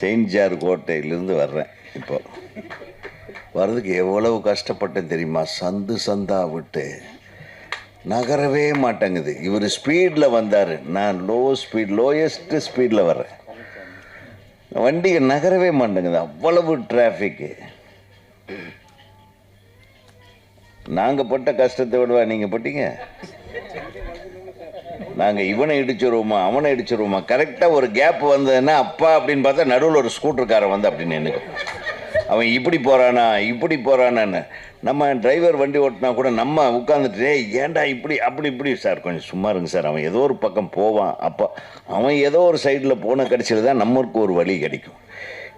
Saint கோட்டையிலேருந்து வர்றேன். இப்போ வர்றதுக்கு எவ்வளவு கஷ்டப்பட்டேன் தெரியுமா? சந்து சந்தா விட்டு நகரவே மாட்டேங்குது. இவர் ஸ்பீடில் வந்தார், நான் லோயஸ்ட் ஸ்பீடில் வர்றேன். வண்டி நகரவே மாட்டேங்குது, அவ்வளவு டிராஃபிக்கு. நாங்கள் பட்ட கஷ்டத்தை விடவா நீங்கள் பட்டீங்க? நாங்கள் இவனை இடிச்சிருவோமா அவனை இடிச்சிருவோமா, கரெக்டாக ஒரு கேப் வந்ததுன்னா அப்பா அப்படின்னு பார்த்தா நடுவில் ஒரு ஸ்கூட்டருக்காரன் வந்து அப்படின்னு எனக்கு அவன் இப்படி போகிறானான்னு நம்ம டிரைவர் வண்டி ஓட்டினா கூட நம்ம உட்காந்துட்டு ஏன்டா இப்படி இப்படி சார் கொஞ்சம் சும்மா இருங்க சார், அவன் ஏதோ ஒரு பக்கம் போவான், அப்போ அவன் ஏதோ ஒரு சைடில் போன கடைசியில் தான் நம்மளுக்கு ஒரு வழி கிடைக்கும்.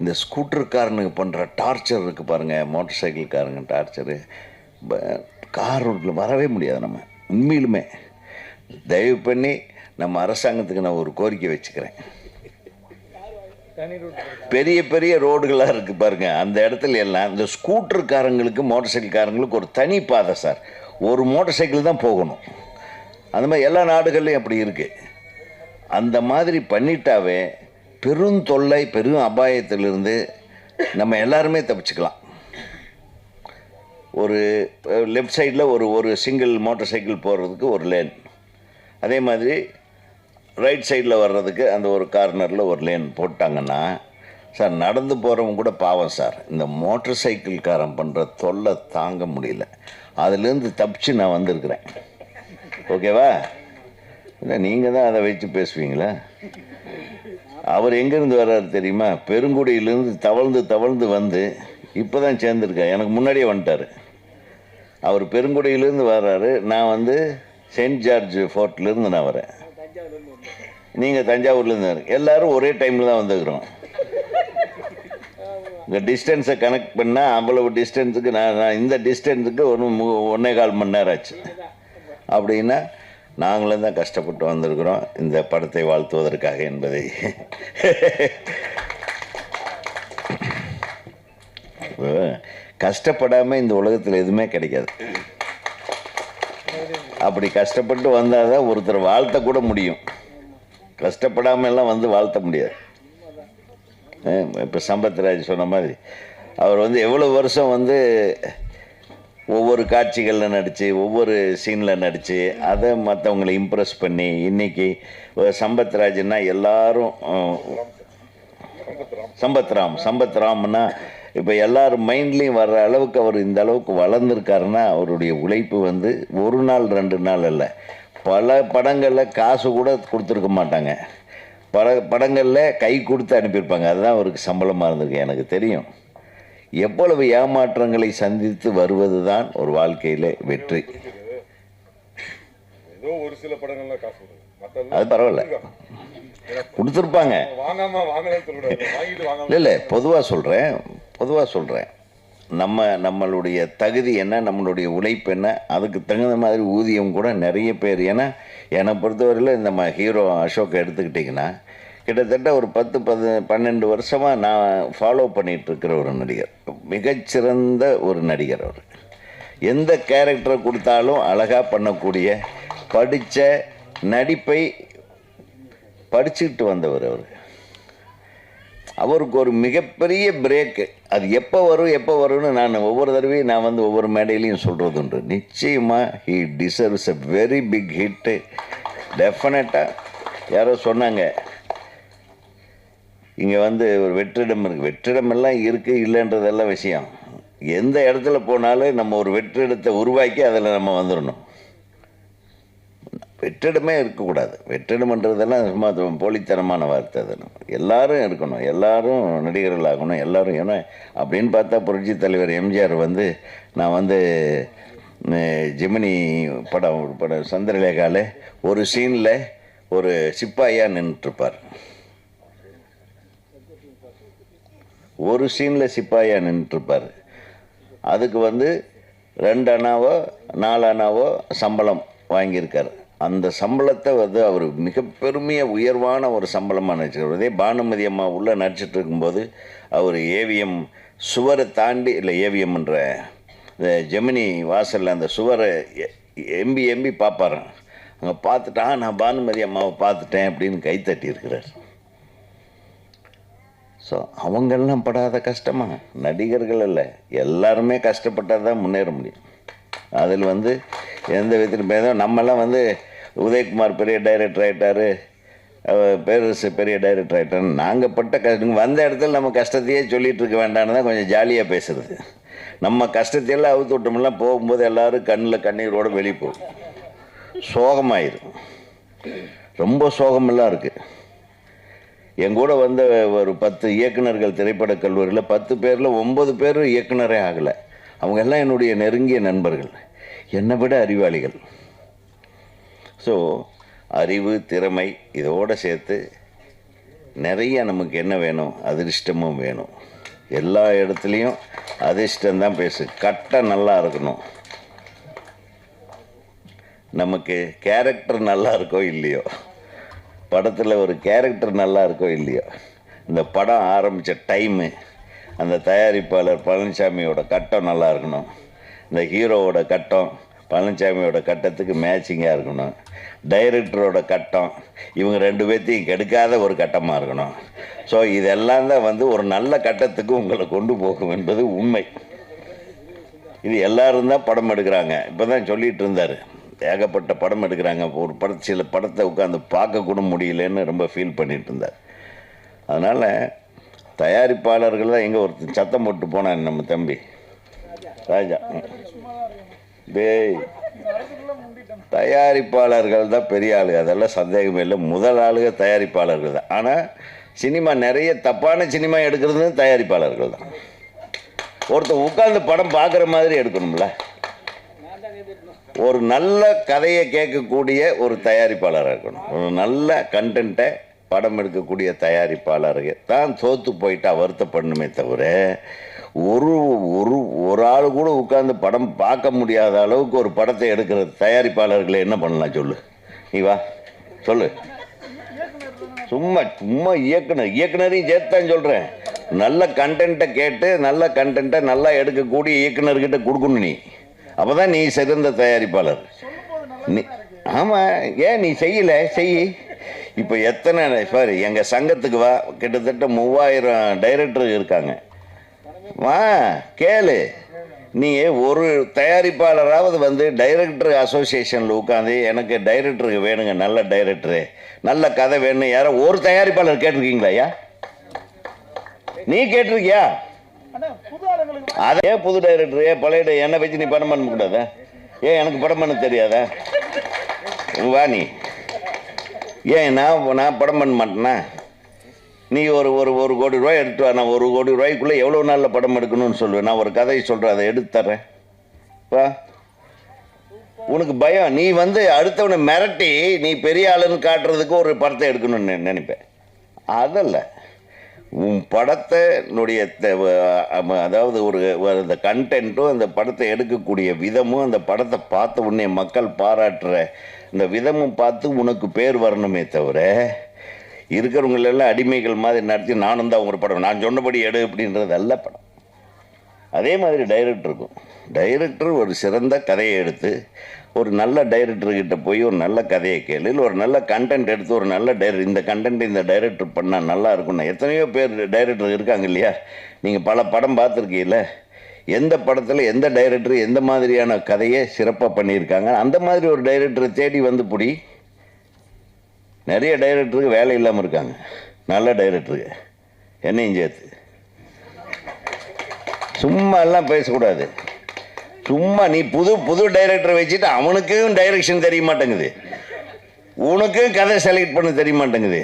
இந்த ஸ்கூட்டருக்காரனுக்கு பண்ணுற டார்ச்சர் இருக்குது பாருங்கள், மோட்டர் சைக்கிள்காரங்க டார்ச்சரு, கார் ரோட்டில் வரவே முடியாது. நம்ம உண்மையிலுமே தயவு பண்ணி நம்ம அரசாங்கத்துக்கு நான் ஒரு கோரிக்கை வச்சுக்கிறேன். பெரிய பெரிய ரோடுகளாக இருக்குது பாருங்க, அந்த இடத்துல எல்லாம் இந்த ஸ்கூட்டருக்காரங்களுக்கு மோட்டர் சைக்கிள்காரங்களுக்கு ஒரு தனி பாதை சார், ஒரு மோட்டர் சைக்கிள் தான் போகணும். அந்த மாதிரி எல்லா நாடுகள்லையும் அப்படி இருக்குது. அந்த மாதிரி பண்ணிட்டாவே பெருந்தொல்லை பெரும் அபாயத்திலிருந்து நம்ம எல்லாருமே தப்பிச்சுக்கலாம். ஒரு லெஃப்ட் சைடில் ஒரு சிங்கிள் மோட்டர் சைக்கிள் போகிறதுக்கு ஒரு லேன், அதே மாதிரி ரைட் சைடில் வர்றதுக்கு அந்த ஒரு கார்னரில் ஒரு லேன் போட்டாங்கன்னா சார் நடந்து போகிறவங்க கூட பாவம் சார். இந்த மோட்டர் சைக்கிள்காரன் பண்ணுற தொல்லை தாங்க முடியல. அதுலேருந்து தப்பிச்சு நான் வந்திருக்கிறேன். ஓகேவா? இல்லை நீங்கள் தான் அதை வச்சு பேசுவீங்களா? அவர் எங்கேருந்து வர்றாரு தெரியுமா? பெருங்குடியிலேருந்து தவழ்ந்து வந்து இப்போ தான் சேர்ந்துருக்கேன். எனக்கு முன்னாடியே வந்துட்டார். அவர் பெருங்குடியிலேருந்து வர்றாரு, நான் வந்து செயின்ட் ஜார்ஜ் ஃபோர்ட்லேருந்து நான் வரேன், நீங்கள் தஞ்சாவூர்லேருந்து. எல்லோரும் ஒரே டைமில் தான் வந்துக்கிறோம். இந்த டிஸ்டன்ஸை கனெக்ட் பண்ணால் அவ்வளவு டிஸ்டன்ஸுக்கு நான் இந்த டிஸ்டன்ஸுக்கு 1.25 மணி நேரம் ஆச்சு. அப்படின்னா நாங்களும் தான் கஷ்டப்பட்டு வந்திருக்கிறோம் இந்த படத்தை வாழ்த்துவதற்காக என்பதை கஷ்டப்படாமல் இந்த உலகத்தில் எதுவுமே கிடைக்காது. அப்படி கஷ்டப்பட்டு வந்தால் தான் ஒருத்தர் வாழ்த்த கூட முடியும். கஷ்டப்படாமல் எல்லாம் வந்து வாழ்த்த முடியாது. இப்போ சம்பத்ராஜ் சொன்ன மாதிரி அவர் வந்து எவ்வளோ வருஷம் வந்து ஒவ்வொரு காட்சிகளில் நடித்து ஒவ்வொரு சீனில் நடித்து அதை மற்றவங்களை இம்ப்ரெஸ் பண்ணி இன்றைக்கி சம்பத்ராஜ்னா எல்லாரும் சம்பத்ராம்னா இப்போ எல்லாரும் மைண்ட்லேயும் வர்ற அளவுக்கு அவர் இந்த அளவுக்கு வளர்ந்துருக்காருன்னா அவருடைய உழைப்பு வந்து ஒரு நாள் 2 நாள் அல்ல, பல படங்களில் காசு கூட கொடுத்துருக்க மாட்டாங்க, பல படங்களில் கை கொடுத்து அனுப்பியிருப்பாங்க. அதுதான் அவருக்கு சம்பளமாக இருந்திருக்கு. எனக்கு தெரியும் எவ்வளவு ஏமாற்றங்களை சந்தித்து வருவது தான் ஒரு வாழ்க்கையில் வெற்றி. அது பரவாயில்ல, கொடுத்துருப்பாங்க. இல்லை பொதுவாக சொல்கிறேன் நம்மளுடைய தகுதி என்ன, நம்மளுடைய உழைப்பு என்ன, அதுக்கு தகுந்த மாதிரி ஊதியம் கூட நிறைய பேர். ஏன்னா என்னை பொறுத்தவரையில் நம்ம ஹீரோ அசோக் எடுத்துக்கிட்டிங்கன்னா கிட்டத்தட்ட ஒரு 10-12 வருஷமாக நான் ஃபாலோ பண்ணிகிட்ருக்கிற ஒரு நடிகர், மிகச்சிறந்த ஒரு நடிகர். அவர் எந்த கேரக்டரை கொடுத்தாலும் அழகாக பண்ணக்கூடிய, படித்த நடிப்பை படிச்சுக்கிட்டு வந்தவர். அவருக்கு ஒரு மிகப்பெரிய பிரேக்கு. அது எப்போ வரும்னு நான் ஒவ்வொரு தடவையும் நான் வந்து ஒவ்வொரு மேடையிலையும் சொல்கிறது உண்டு. நிச்சயமாக he deserves a very big hit டெஃபினட்டாக. யாரோ சொன்னாங்க இங்கே வந்து ஒரு வெற்றிடம் இருக்குது. வெற்றிடமெல்லாம் இருக்குது இல்லைன்றதெல்லாம் விஷயம். எந்த இடத்துல போனாலும் நம்ம ஒரு வெற்றிடத்தை உருவாக்கி அதில் நம்ம வந்துடணும். வெற்றிடமே இருக்கக்கூடாது. வெற்றிடம்ன்றதெல்லாம் சும்மா போலித்தனமான வார்த்தை. அது எல்லாரும் இருக்கணும், எல்லாரும் நடிகர்கள் ஆகணும், எல்லாரும். ஏன்னா அப்படின்னு பார்த்தா புரட்சி தலைவர் எம்ஜிஆர் வந்து நான் வந்து ஜெமினி படம் சந்திரலேகாவில் ஒரு சீனில் ஒரு சிப்பாயாக நின்றுட்டுருப்பார். ஒரு சீனில் சிப்பாயாக நின்றுட்டுருப்பார். அதுக்கு வந்து 2 அணாவோ 4 அணாவோ சம்பளம் வாங்கியிருக்கார். அந்த சம்பளத்தை வந்து அவர் மிக பெருமையாக உயர்வான ஒரு சம்பளமாக நினச்சிக்கிறார். அதே பானுமதி அம்மா உள்ளே நடிச்சிட்டு இருக்கும்போது அவர் ஏவிஎம் சுவரை தாண்டி, இல்லை ஏவிஎம்ன்ற இந்த ஜெமினி வாசலில் அந்த சுவரை எம்பி பார்ப்பாரான். அங்கே பார்த்துட்டா நான் பானுமதி அம்மாவை பார்த்துட்டேன் அப்படின்னு கைத்தட்டி இருக்கிறார். ஸோ அவங்கெல்லாம் படாத கஷ்டமா? நடிகர்கள் இல்லை, எல்லாருமே கஷ்டப்பட்டால் தான் முன்னேற முடியும். அதில் எந்த விதத்தில் நம்மெல்லாம் உதயகுமார் பெரிய டைரக்டர் ஆகிட்டார், பேரரசு பெரிய டைரக்டர் ஆகிட்டார். நாங்கள் பட்ட கஷ்டம் வந்த இடத்துல நம்ம கஷ்டத்தையே சொல்லிகிட்டு இருக்க வேண்டான்னு தான் கொஞ்சம் ஜாலியாக பேசுகிறது. நம்ம கஷ்டத்தையெல்லாம் அவுத்து விட்டோம்லாம் போகும்போது எல்லோரும் கண்ணில் கண்ணீரோடு வெளியே போகும், சோகமாயிரும், ரொம்ப சோகமெல்லாம் இருக்குது. என் கூட ஒரு 10 இயக்குநர்கள் திரைப்பட கல்லூரியில் 10 பேரில் 9 பேர் இயக்குனரே ஆகலை. அவங்க எல்லாம் என்னுடைய நெருங்கிய நண்பர்கள், என்னை விட அறிவாளிகள். ஸோ அறிவு, திறமை இதோடு சேர்த்து நிறைய நமக்கு என்ன வேணும்? அதிர்ஷ்டமும் வேணும். எல்லா இடத்துலையும் அதிர்ஷ்டம்தான் பேசு. கட்டம் நல்லா இருக்கணும், நமக்கு கேரக்டர் நல்லா இருக்கோ இல்லையோ, படத்தில் ஒரு கேரக்டர் நல்லா இருக்கோ இல்லையோ, இந்த படம் ஆரம்பித்த டைமு, அந்த தயாரிப்பாளர் பழனிசாமியோட கட்டம் நல்லா இருக்கணும், இந்த ஹீரோவோட கட்டம் பழனிசாமியோட கட்டத்துக்கு மேட்சிங்காக இருக்கணும், டைரக்டரோட கட்டம் இவங்க 2 பேர்த்தையும் கெடுக்காத ஒரு கட்டமாக இருக்கணும். ஸோ இதெல்லாம் தான் ஒரு நல்ல கட்டத்துக்கு உங்களை கொண்டு போகும் என்பது உண்மை. இது எல்லோரும் தான் படம் எடுக்கிறாங்க. இப்போ தான் சொல்லிகிட்டு இருந்தார், ஏகப்பட்ட படம் எடுக்கிறாங்க, ஒரு சில படத்தை உட்காந்து பார்க்கக்கூட முடியலன்னு ரொம்ப ஃபீல் பண்ணிகிட்டு இருந்தார். அதனால் தயாரிப்பாளர்கள் தான். எங்கே ஒருத்தர் சத்தம் போட்டு போனான் நம்ம தம்பி ராஜா, டேய் தயாரிப்பாளர்கள் தான் பெரிய ஆளு, அதெல்லாம் சந்தேகமே இல்லை. முதல் ஆளுக தயாரிப்பாளர்கள் தான். ஆனால் சினிமா நிறைய தப்பான சினிமா எடுக்கிறது தயாரிப்பாளர்கள் தான். ஒருத்தர் உட்கார்ந்து படம் பார்க்குற மாதிரி எடுக்கணும்ல. ஒரு நல்ல கதையை கேட்கக்கூடிய ஒரு தயாரிப்பாளராக இருக்கணும், ஒரு நல்ல கண்டென்ட்டை படம் எடுக்கக்கூடிய தயாரிப்பாளர்கள் தான் தோற்று போயிட்டா வருத்தப்படணுமே தவிர ஒரு ஒரு ஒரு ஆள் கூட உட்கார்ந்து படம் பார்க்க முடியாத அளவுக்கு ஒரு படத்தை எடுக்கிற தயாரிப்பாளர்களை என்ன பண்ணலாம் சொல்லு? நீ வா சொல்லு. சும்மா சும்மா இயக்குனரையும் சேர்த்தான் சொல்கிறேன். நல்ல கண்டென்ட்டை கேட்டு நல்ல கண்டென்ட்டை நல்லா எடுக்கக்கூடிய இயக்குனர்கிட்ட கொடுக்கணும் நீ. அப்போ தான் நீ சிறந்த தயாரிப்பாளர். நீ ஆமாம், ஏன் நீ செய்யலை? செய். இப்போ எத்தனை சாரி எங்கள் சங்கத்துக்கு வா, கிட்டத்தட்ட 3000 டைரக்டர் இருக்காங்க. வா கேளு. நீ ஒரு தயாரிப்பாளராவது டைரக்டர் அசோசியேஷனில் உட்காந்து எனக்கு டைரக்டருக்கு வேணுங்க, நல்ல டைரக்டரு, நல்ல கதை வேணும், யாரோ ஒரு தயாரிப்பாளர் கேட்டிருக்கீங்களா? ஐயா நீ கேட்டிருக்கியா? அதே புது டைரக்டர் பழைய என்னை வச்சு நீ படம் பண்ண கூடாதா? ஏன் எனக்கு படம் பண்ண தெரியாதா? வா நீ. ஏன் நான் படம் பண்ண மாட்டேன்னா? நீ ஒரு ஒரு கோடி ரூபாய் எடுத்து வா. நான் 1 கோடி ரூபாய்க்குள்ளே எவ்வளோ நாளில் படம் எடுக்கணும்னு சொல்லுவேன். நான் ஒரு கதையை சொல்கிறேன், அதை எடுத்து தர்றேன். வா. உனக்கு பயம், நீ அடுத்தவனை மிரட்டி நீ பெரிய ஆளுன்னு காட்டுறதுக்கு ஒரு படத்தை எடுக்கணும்னு நினைப்பேன். அதல்ல, உன் படத்தினுடைய அதாவது அந்த கண்டென்ட்டும் அந்த படத்தை எடுக்கக்கூடிய விதமும் அந்த படத்தை பார்த்த உடனே மக்கள் பாராட்டுற இந்த விதமும் பார்த்து உனக்கு பேர் வரணுமே தவிர இருக்கிறவங்களெல்லாம் அடிமைகள் மாதிரி நடத்தி நானும் தான் ஒரு படம் நான் சொன்னபடி எடு அப்படின்றது அல்ல படம். அதே மாதிரி டைரக்டருக்கும் டைரக்டர் ஒரு சிறந்த கதையை எடுத்து ஒரு நல்ல டைரக்டர்கிட்ட போய் ஒரு நல்ல கதையை கேளு, இல்லை ஒரு நல்ல கண்டென்ட் எடுத்து ஒரு நல்ல இந்த கண்டென்ட் இந்த டைரக்டர் பண்ணால் நல்லா இருக்கும்னா எத்தனையோ பேர் டைரக்டர் இருக்காங்க இல்லையா? நீங்கள் பல படம் பார்த்துருக்கீங்கள? எந்த படத்தில் எந்த டைரக்டர் எந்த மாதிரியான கதையை சிறப்பாக பண்ணியிருக்காங்க, அந்த மாதிரி ஒரு டைரக்டரை தேடி புடி. நிறைய டைரக்டருக்கு வேலை இல்லாமல் இருக்காங்க, நல்ல டைரக்டருக்கு, என்னையும் சேர்த்து. சும்மா எல்லாம் பேசக்கூடாது. சும்மா நீ புது டைரக்டரை வச்சுட்டு அவனுக்கும் டைரக்ஷன் தெரிய மாட்டேங்குது, உனக்கும் கதை செலக்ட் பண்ண தெரிய மாட்டேங்குது.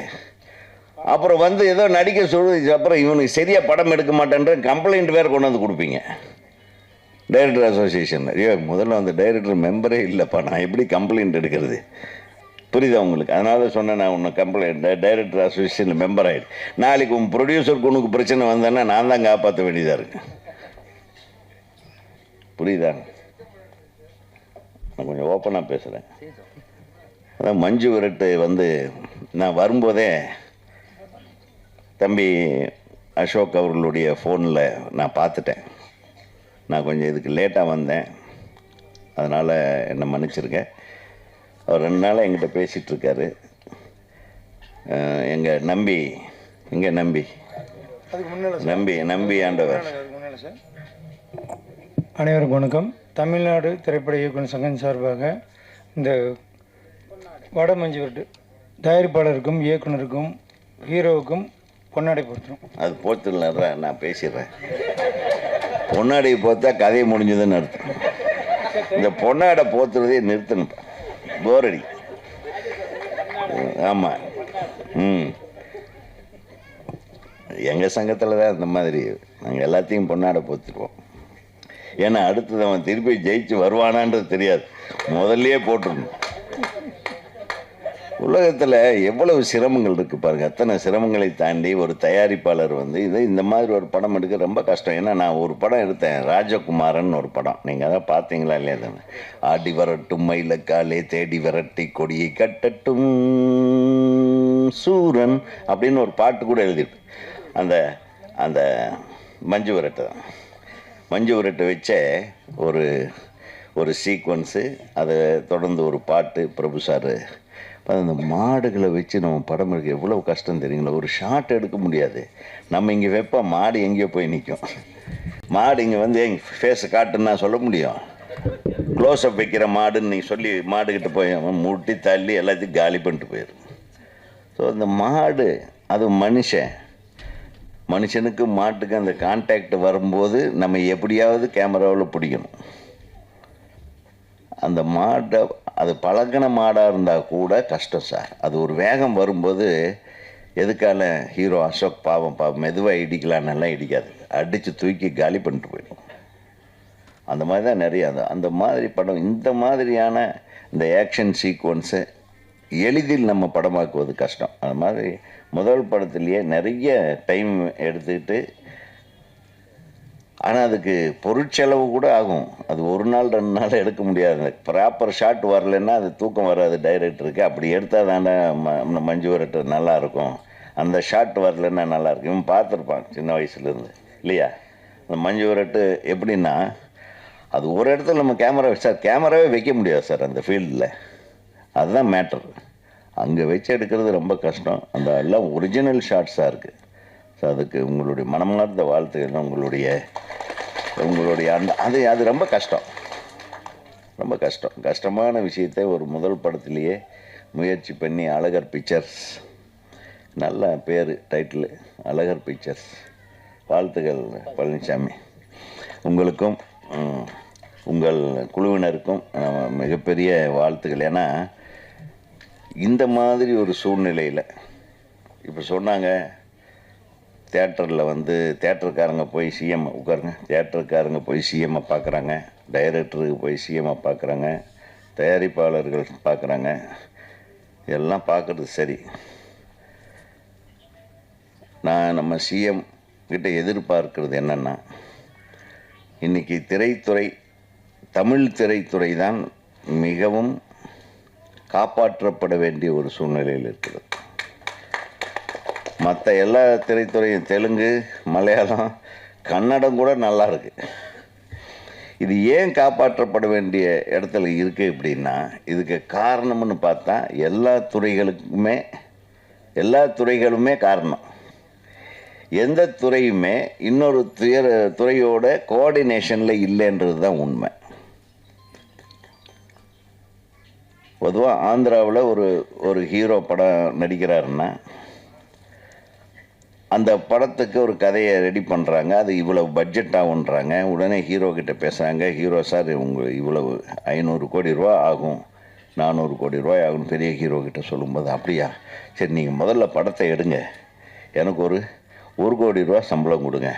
அப்புறம் ஏதோ நடிக்க சொல்லுது, அப்புறம் இவனுக்கு சரியாக படம் எடுக்க மாட்டேன்ற கம்ப்ளைண்ட் வேறு கொண்டு வந்து கொடுப்பீங்க டைரக்டர் அசோசியேஷன். ஐயோ, முதல்ல டைரக்டர் மெம்பரே இல்லைப்பா, நான் எப்படி கம்ப்ளைண்ட் எடுக்கிறது? புரியுதா உங்களுக்கு? அதனால தான் சொன்னேன், நான் உன்னை கம்ப்ளைண்ட் டைரக்டர் அசோசியேஷனில் மெம்பர் ஆகிடு. நாளைக்கு உன் ப்ரொடியூசருக்கு உனக்கு பிரச்சனை வந்தேன்னா நான் தான் காப்பாற்ற வேண்டியதாக இருக்கு. புரியுதா? நான் கொஞ்சம் ஓப்பனாக பேசுகிறேன். அதான் மஞ்சு விரட்டு நான் வரும்போதே தம்பி அசோக் அவர்களுடைய ஃபோனில் நான் பார்த்துட்டேன். நான் கொஞ்சம் இதுக்கு லேட்டாக வந்தேன், அதனால் என்னை மன்னிச்சிருக்கேன். அவர் 2 நாளாக என்கிட்ட பேசிகிட்ருக்காரு. எங்கள் நம்பி நம்பி ஆண்டவர். அனைவருக்கும் வணக்கம். தமிழ்நாடு திரைப்பட இயக்குனர் சங்கம் சார்பாக இந்த வடமஞ்சு விரட்டு தயாரிப்பாளருக்கும் இயக்குனருக்கும் ஹீரோவுக்கும் பொன்னாடை போர்த்துறோம். அது போர்த்துலன்றா நான் பேசிடுறேன். பொன்னாடை போர்த்தா கதையை முடிஞ்சதுன்னு அர்த்தம். இந்த பொன்னாடை போர்த்துறதே நிறுத்தணும், போரடி. ஆமாம். எங்கள் சங்கத்தில் தான் இந்த மாதிரி நாங்கள் எல்லாத்தையும் பொன்னாடை போத்துருவோம். ஏன்னா அடுத்தது அவன் திருப்பி ஜெயிச்சு வருவானான்றது தெரியாது, முதல்லையே போட்டுருணும். உலகத்தில் எவ்வளவு சிரமங்கள் இருக்குது பாருங்கள். அத்தனை சிரமங்களை தாண்டி ஒரு தயாரிப்பாளர் இந்த மாதிரி ஒரு படம் எடுக்க ரொம்ப கஷ்டம். ஏன்னா நான் ஒரு படம் எடுத்தேன், ராஜகுமாரன் ஒரு படம். நீங்கள் அதான் பார்த்தீங்களா இல்லையா? தானே ஆடி வரட்டும் மயிலக்காலே தேடி விரட்டி கொடியை கட்டட்டும் சூரன் அப்படின்னு ஒரு பாட்டு கூட எழுதிட்டு அந்த அந்த மஞ்சு விரட்டு தான். மஞ்சு விரட்டு வச்ச ஒரு சீக்வன்ஸு, அதை தொடர்ந்து ஒரு பாட்டு. பிரபு சார் அந்த மாடுகளை வச்சு நம்ம படம் எடுக்க எவ்வளோ கஷ்டம் தெரியுங்களா? ஒரு ஷாட் எடுக்க முடியாது. நம்ம இங்கே வைப்போம், மாடு எங்கேயோ போய் நிற்கும். மாடு இங்கே எங்கள் ஃபேஸை காட்டுன்னு நான் சொல்ல முடியும்? க்ளோஸ்அப் வைக்கிற மாடுன்னு நீங்கள் சொல்லி மாடுக்கிட்ட போய் முட்டி தள்ளி எல்லாத்தையும் காலி பண்ணிட்டு போயிடும். ஸோ அந்த மாடு அது மனுஷனுக்கு மாட்டுக்கு அந்த கான்டாக்ட் வரும்போது நம்ம எப்படியாவது கேமராவில் பிடிக்கணும். அந்த மாட்டை அது பழகின மாடாக இருந்தால் கூட கஷ்டம் சார். அது ஒரு வேகம் வரும்போது எதுக்கால ஹீரோ அசோக் பாவம் மெதுவாக இடிக்கலான்னெல்லாம் இடிக்காது, அடித்து தூக்கி காலி பண்ணிட்டு போயிடும். அந்த மாதிரி தான் நிறைய அந்த மாதிரி படம். இந்த மாதிரியான இந்த ஆக்ஷன் சீக்வன்ஸை எளிதில் நம்ம படமாக்குவது கஷ்டம். அது மாதிரி முதல் படத்துலேயே நிறைய டைம் எடுத்துக்கிட்டு, ஆனால் அதுக்கு பொருட்செலவு கூட ஆகும். அது ஒரு நாள் 2 நாள் எடுக்க முடியாது. ப்ராப்பர் ஷாட் வரலைன்னா அது தூக்கம் வராது டைரக்டருக்கு. அப்படி எடுத்தால் தானே மஞ்சு விரட்டு நல்லாயிருக்கும். அந்த ஷாட் வரலைன்னா நல்லாயிருக்கும். இவன் பார்த்துருப்பான் சின்ன வயசுலேருந்து இல்லையா? அந்த மஞ்சு விரட்டு எப்படின்னா, அது ஒரு இடத்துல நம்ம கேமராவே வைக்க முடியாது சார் அந்த ஃபீல்டில். அதுதான் மேட்டர். அங்கே வச்சு எடுக்கிறது ரொம்ப கஷ்டம். அந்த எல்லாம் ஒரிஜினல் ஷாட்ஸாக இருக்குது. ஸோ அதுக்கு உங்களுடைய மனமார்ந்த வாழ்த்துக்கள். உங்களுடைய அது ரொம்ப கஷ்டமான விஷயத்தை ஒரு முதல் படத்துலேயே முயற்சி பண்ணி அழகர் பிக்சர்ஸ், நல்ல பேர் டைட்டில் அழகர் பிக்சர்ஸ். வாழ்த்துக்கள் பழனிசாமி. உங்களுக்கும் உங்கள் குழுவினருக்கும் மிகப்பெரிய வாழ்த்துக்கள். ஏன்னா இந்த மாதிரி ஒரு சூழ்நிலையில் இப்போ சொன்னாங்க, தேட்டரில் தேட்டருக்காரங்க போய் சிஎம் உட்காருங்க, தேட்டருக்காரங்க போய் சிஎம்மை பார்க்குறாங்க, டைரக்டருக்கு போய் சிஎம்மை பார்க்குறாங்க, தயாரிப்பாளர்கள் பார்க்குறாங்க. எல்லாம் பார்க்குறது சரி. நான் நம்ம சிஎம் கிட்ட எதிர்பார்க்கிறது என்னென்னா, இன்றைக்கி தமிழ் திரைத்துறை தான் மிகவும் காப்பாற்றப்பட வேண்டிய ஒரு சூழ்நிலையில் இருக்கிறது. மற்ற எல்லா திரைத்துறையும் தெலுங்கு, மலையாளம், கன்னடம் கூட நல்லா இருக்கு. இது ஏன் காப்பாற்றப்பட வேண்டிய இடத்துல இருக்குது அப்படின்னா, இதுக்கு காரணம்னு பார்த்தா எல்லா துறைகளுமே காரணம். எந்த துறையுமே இன்னொரு துறையோட கோஆர்டினேஷனில் இல்லைன்றது தான் உண்மை. பொதுவாக ஆந்திராவில் ஒரு ஹீரோ படம் நடிக்கிறாருன்னா, அந்த படத்துக்கு ஒரு கதையை ரெடி பண்ணுறாங்க. அது இவ்வளவு பட்ஜெட் ஆகுன்றாங்க. உடனே ஹீரோ கிட்ட பேசுகிறாங்க, ஹீரோ சார் இவ்வளவு 500 கோடி ரூபா ஆகும், 400 கோடி ரூபாய் ஆகும் பெரிய ஹீரோ கிட்ட சொல்லும்போது, அப்படியா சரி நீங்கள் முதல்ல படத்தை எடுங்க, எனக்கு ஒரு 1 கோடி ரூபா சம்பளம் கொடுங்க,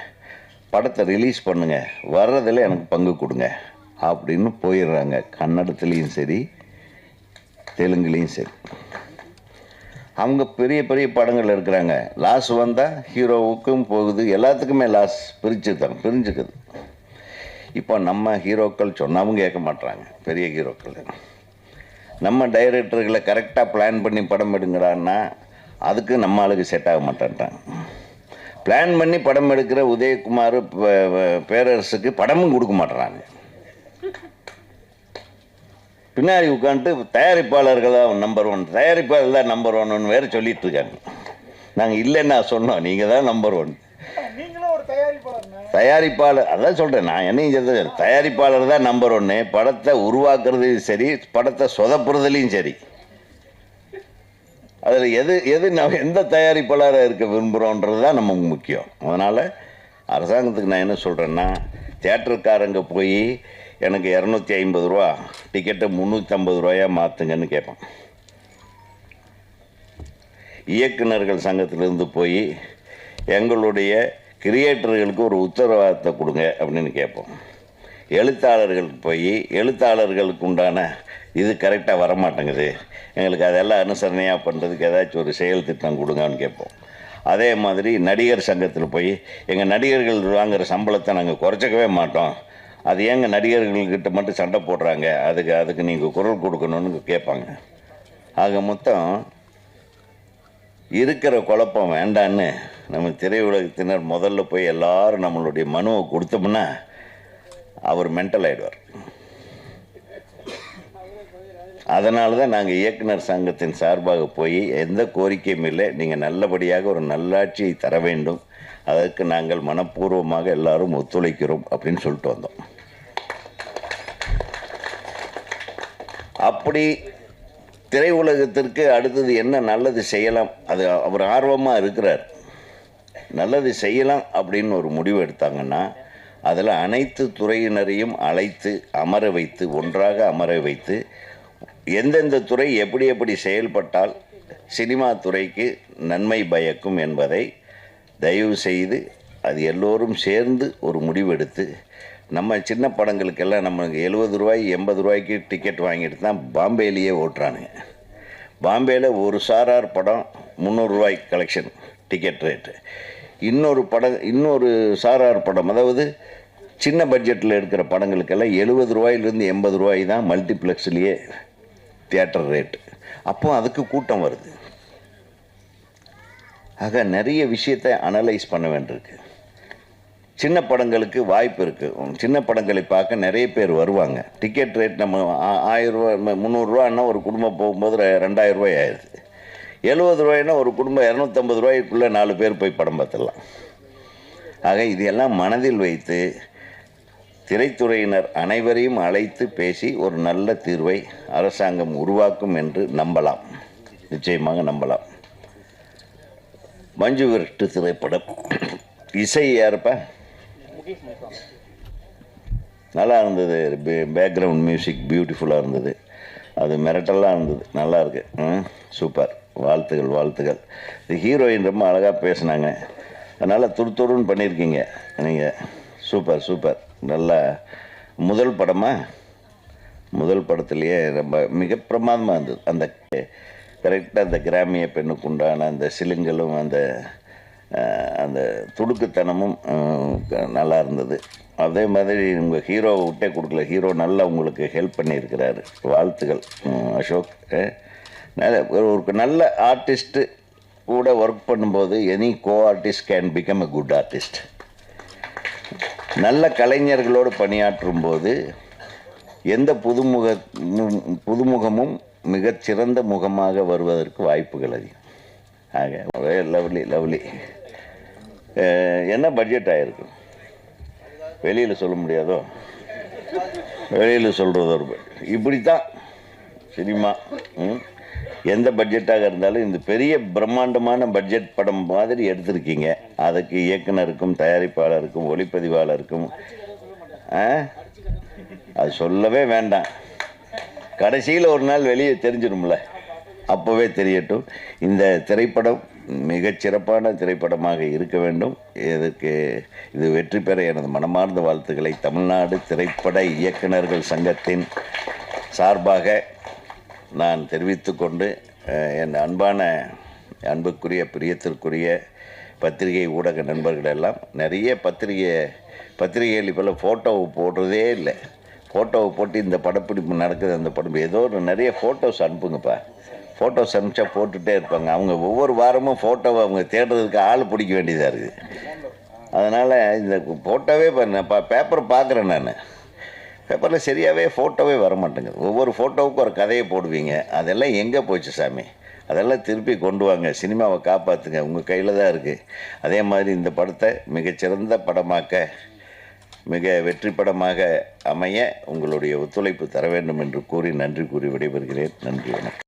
படத்தை ரிலீஸ் பண்ணுங்கள், வர்றதில் எனக்கு பங்கு கொடுங்க அப்படின்னு போயிடுறாங்க. கன்னடத்துலேயும் சரி தெலுங்குலேயும் சரி. அவங்க பெரிய பெரிய படங்கள் எடுக்கிறாங்க. லாஸ் வந்தால் ஹீரோவுக்கும் போகுது, எல்லாத்துக்குமே லாஸ் பிரிஞ்சுக்குது. இப்போ நம்ம ஹீரோக்கள் சொன்னாவும் கேட்க மாட்டுறாங்க. பெரிய ஹீரோக்கள் நம்ம டைரக்டர்களை கரெக்டாக பிளான் பண்ணி படம் எடுங்கிறான்னா அதுக்கு நம்ம ஆளுக்கு செட் ஆக மாட்டேன்ட்டாங்க. பிளான் பண்ணி படம் எடுக்கிற உதயகுமார் பேரரசுக்கு படமும் கொடுக்க மாட்டுறாங்க. பின்னாடி உட்காந்துட்டு தயாரிப்பாளர்கள் தான் நம்பர் 1, தயாரிப்பாளர் தான் நம்பர் 1 வேறு சொல்லிட்டு இருக்காங்க. நாங்கள் இல்லைன்னா சொன்னோம், நீங்கள் தான் நம்பர் 1. நீங்களும் ஒரு தயாரிப்பாளர். தயாரிப்பாளர் அதான் சொல்கிறேன், நான் என்னையும் சொல்றது தயாரிப்பாளர் தான் நம்பர் 1. படத்தை உருவாக்குறதையும் சரி, படத்தை சொதப்புறதுலையும் சரி. அதில் எது நம்ம எந்த தயாரிப்பாளராக இருக்க விரும்புகிறோன்றது தான் நமக்கு முக்கியம். அதனால் அரசாங்கத்துக்கு நான் என்ன சொல்கிறேன்னா, தியேட்டருக்காரங்க போய் எனக்கு 250 ரூபா டிக்கெட்டை 350 ரூபாயா மாற்றுங்கன்னு கேட்பேன். இயக்குநர்கள் சங்கத்திலேருந்து போய் எங்களுடைய கிரியேட்டர்களுக்கு ஒரு உத்தரவாதத்தை கொடுங்க அப்படின்னு கேட்போம். எழுத்தாளர்களுக்கு போய் எழுத்தாளர்களுக்கு உண்டான இது கரெக்டாக வரமாட்டேங்குது, எங்களுக்கு அதெல்லாம் அனுசரணையாக பண்ணுறதுக்கு ஏதாச்சும் ஒரு செயல் திட்டம் கொடுங்கன்னு கேட்போம். அதே மாதிரி நடிகர் சங்கத்தில் போய் எங்கள் நடிகர்கள் வாங்குகிற சம்பளத்தை நாங்கள் குறைச்சிக்கவே மாட்டோம், அது ஏங்க நடிகர்கள்கிட்ட மட்டும் சண்டை போடுறாங்க, அதுக்கு நீங்கள் குரல் கொடுக்கணும்னு கேட்பாங்க. ஆக மொத்தம் இருக்கிற குழப்பம் வேண்டான்னு நம்ம திரையுலகத்தினர் முதல்ல போய் எல்லாரும் நம்மளுடைய மனுவை கொடுத்தோம்னா அவர் மென்டல் ஆகிடுவார். அதனால தான் நாங்கள் இயக்குனர் சங்கத்தின் சார்பாக போய் எந்த கோரிக்கையும் இல்லை, நீங்கள் நல்லபடியாக ஒரு நல்லாட்சியை தர வேண்டும், அதற்கு நாங்கள் மனப்பூர்வமாக எல்லாரும் ஒத்துழைக்கிறோம் அப்படின்னு சொல்லிட்டு வந்தோம். அப்படி திரையுலகத்திற்கு அடுத்தது என்ன நல்லது செய்யலாம், அது அவர் ஆர்வமாக இருக்கிறார். நல்லது செய்யலாம் அப்படின்னு ஒரு முடிவு எடுத்தாங்கன்னா அதில் அனைத்து துறையினரையும் அழைத்து அமர வைத்து, ஒன்றாக அமர வைத்து, எந்தெந்த துறை எப்படி எப்படி செயல்பட்டால் சினிமா துறைக்கு நன்மை பயக்கும் என்பதை தயவு செய்து அது எல்லோரும் சேர்ந்து ஒரு முடிவெடுத்து, நம்ம சின்ன படங்களுக்கெல்லாம் நம்மளுக்கு 70 ரூபாய் 80 ரூபாய்க்கு டிக்கெட் வாங்கிட்டு தான் பாம்பேலேயே ஓட்டுறானுங்க. பாம்பேயில் ஒரு சாரார் படம் 300 ரூபாய் கலெக்ஷன் டிக்கெட் ரேட்டு, இன்னொரு சாரார் படம், அதாவது சின்ன பட்ஜெட்டில் எடுக்கிற படங்களுக்கெல்லாம் 70 ரூபாயிலிருந்து 80 ரூபாய் தான் மல்டிப்ளெக்ஸ்லேயே தியேட்டர் ரேட்டு. அப்போ அதுக்கு கூட்டம் வருது. ஆக நிறைய விஷயத்தை அனலைஸ் பண்ண வேண்டியிருக்கு. சின்ன படங்களுக்கு வாய்ப்பு இருக்குது, சின்ன படங்களை பார்க்க நிறைய பேர் வருவாங்க. டிக்கெட் ரேட் நம்ம 1000 ரூபா 300 ரூபான்னா ஒரு குடும்பம் போகும்போது 2000 ரூபாய் ஆயிடுது. 70 ரூபாய்னா ஒரு குடும்பம் 250 ரூபாய்க்குள்ளே 4 பேர் போய் படம் பார்த்துடலாம். ஆக இதையெல்லாம் மனதில் வைத்து திரைத்துறையினர் அனைவரையும் அழைத்து பேசி ஒரு நல்ல தீர்வை அரசாங்கம் உருவாக்கும் என்று நம்பலாம், நிச்சயமாக நம்பலாம். மஞ்சு விரட்டு திரைப்படம் இசை யாருப்பா நல்லா இருந்தது, பேக்ரவுண்ட் மியூசிக் பியூட்டிஃபுல்லாக இருந்தது, அது மிரட்டலாக இருந்தது, நல்லா இருக்கு, சூப்பர், வாழ்த்துகள். ஹீரோயின் ரொம்ப அழகாக பேசினாங்க, அதனால் துருத்துருன்னு பண்ணியிருக்கீங்க நீங்கள், சூப்பர். நல்லா முதல் படத்துலேயே ரொம்ப மிக பிரமாதமாக இருந்தது. அந்த கரெக்டாக அந்த கிராமிய பெண்ணுக்கு உண்டான அந்த சிலுங்களும் அந்த துடுக்குத்தனமும் நல்லா இருந்தது. அதே மாதிரி உங்கள் ஹீரோவை விட்டே கொடுக்கல, ஹீரோ நல்லா உங்களுக்கு ஹெல்ப் பண்ணியிருக்கிறாரு, வாழ்த்துக்கள் அசோக். ஒரு நல்ல ஆர்டிஸ்ட்டு கூட ஒர்க் பண்ணும்போது any co artist can become a good artist. நல்ல கலைஞர்களோடு பணியாற்றும் போது எந்த புதுமுகமும் மிகச்சிறந்த முகமாக வருவதற்கு வாய்ப்புகள் அதிகம். ஆக லவ்லி. என்ன பட்ஜெட் ஆகிருக்கு வெளியில் சொல்ல முடியாதோ, வெளியில் சொல்கிறது ஒரு இப்படித்தான் சினிமா. எந்த பட்ஜெட்டாக இருந்தாலும் இந்த பெரிய பிரம்மாண்டமான பட்ஜெட் படம் மாதிரி எடுத்திருக்கீங்க, அதுக்கு இயக்குனருக்கும் தயாரிப்பாளருக்கும் ஒளிப்பதிவாளருக்கும் அது சொல்லவே வேண்டாம். கடைசியில் ஒரு நாள் வெளியே தெரிஞ்சிடும்ல, அப்போவே தெரியட்டும். இந்த திரைப்படம் மிகச்சிறப்பான திரைப்படமாக இருக்க வேண்டும். இது வெற்றி பெற எனது மனமார்ந்த வாழ்த்துக்களை தமிழ்நாடு திரைப்பட இயக்குனர்கள் சங்கத்தின் சார்பாக நான் தெரிவித்து கொண்டு, என் அன்புக்குரிய பிரியத்திற்குரிய பத்திரிகை ஊடக நண்பர்கள் எல்லாம் நிறைய பத்திரிகைகள் இப்போல்லாம் ஃபோட்டோவை போடுறதே இல்லை. ஃபோட்டோவை போட்டு இந்த படப்பிடிப்பு நடக்குது, அந்த படம் ஏதோ ஒரு நிறைய ஃபோட்டோஸ் அனுப்புங்கப்பா. ஃபோட்டோஸ் அனுப்பிச்சா போட்டுகிட்டே இருப்பாங்க. அவங்க ஒவ்வொரு வாரமும் ஃபோட்டோவை அவங்க தேடுறதுக்கு ஆள் பிடிக்க வேண்டியதாக இருக்குது. அதனால் இந்த ஃபோட்டோவே பேப்பர் பார்க்குறேன் நான், பேப்பரில் சரியாகவே ஃபோட்டோவே வர மாட்டேங்குது. ஒவ்வொரு ஃபோட்டோவுக்கும் ஒரு கதையை போடுவீங்க, அதெல்லாம் எங்கே போச்சு சாமி? அதெல்லாம் திருப்பி கொண்டு வாங்க, சினிமாவை காப்பாற்றுங்க, உங்கள் கையில் தான் இருக்குது. அதே மாதிரி இந்த படத்தை மிகச்சிறந்த படமாக்க, மிக வெற்றி படமாக அமைய உங்களுடைய ஒத்துழைப்பு தர வேண்டும் என்று கூறி நன்றி கூறி விடைபெறுகிறேன். நன்றி, வணக்கம்.